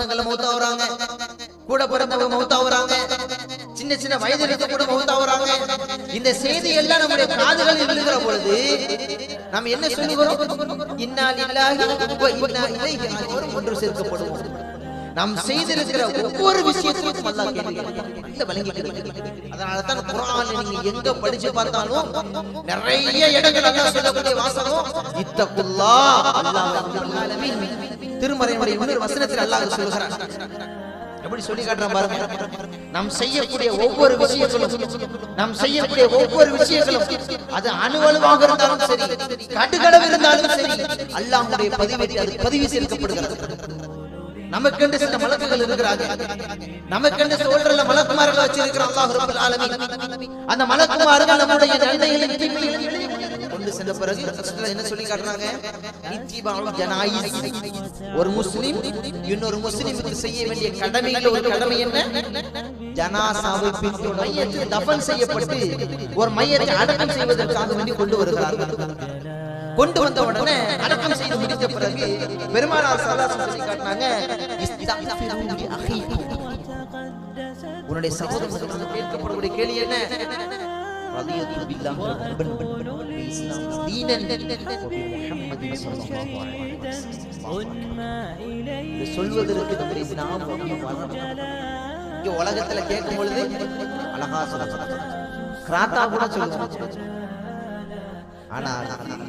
மௌத்தாவறாங்க, கூட பிறந்தவங்க மௌத்தாவறாங்க, சின்ன சின்ன வயதில் கூட மௌத்தாவறாங்க. இந்த செய்தி எல்லாம் நம்முடைய காதுகளில் விழுகிற பொழுது நாம் என்ன சொல்லுகிறோம்? இன்னா லில்லாஹி வ இன்னா இலைஹி ராஜிஊன் ஒன்று சேர்க்கப்படுவோம். நாம் செய்திருக்கிற ஒவ்வொரு விஷயத்திற்கும் அல்லாஹ் கேட்கிறான். அதனால தான் குர்ஆன்ல நீங்க எங்க படிச்சு பார்த்தாலும் நிறைய இடங்கள் அல்லாஹ் சொல்லக்கூடிய வாசகம் இத்தகுல்லாஹ் அல்லாஹ் ரப்பல் ஆலமீன். திருமறையினுடைய இன்னொரு வசனத்தில் அல்லாஹ் சொல்கிறான். எப்படி சொல்லி காட்டுறான் பாருங்க. நாம் செய்யக்கூடிய ஒவ்வொரு விஷயங்களும் அது அணுவளவாக இருந்தாலும் சரி, கடுகளவு இருந்தாலும் சரி, அல்லாஹ்வுடைய பதிவு சேர்க்கப்படுகிறது. நமக்கென்று சில மலக்குகள் இருக்கிறாங்க. நமக்கென்று சொல்ற மலக்குமார்கள் வச்சிருக்கிற அல்லாஹ் ரப்பல் ஆலமீன். அந்த மலக்குமார்கள் நம்முடைய நன்மைகளின் தீமைகளின் கொண்டு சென்ற பிறகு என்ன சொல்லி காட்டுறாங்க? இத்திபாஉ ஜனாயிஸ். ஒரு முஸ்லிம் இன்னொரு முஸ்லிமுக்கு செய்ய வேண்டிய கடமையில் ஒரு கடமை என்ன? ஜனாசாவை பின்தொடர்ந்து மையத்தை தஃபன் செய்யப்பட்டு ஒரு மையத்தை அடக்கம் செய்வதற்காக வேண்டி கொண்டு வருகிறார்கள். கொண்டு வந்த உடனே அடக்கம் செய்து முடித்த பிறகு பெருமானார் ஸல்லல்லாஹு அலைஹி வஸல்லம் காட்டினாங்க, இஸ்தக்ஃபிரு லி அஹீக்கும். உன்னுடைய சகோதரனுக்கு கேட்கப்படக்கூடிய கேள்வி என்ன? ரலியத்து பில்லாஹி ரப்பன் வ இஸ்லாம் தீனன் வ பி முஹம்மதின் ஸல்லல்லாஹு அலைஹி வஸல்லம். இது சொல்வதற்கு நம்முடைய இஸ்லாம் இங்க உலகத்துல கேட்கும் பொழுது அழகா சொல்றாங்க, கிராத்தா கூட சொல்லுவாங்க. ஆனா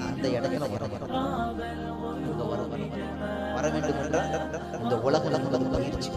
அந்த இடத்துல வர வேண்டும் என்றால் இந்த உலகம் பயிற்சி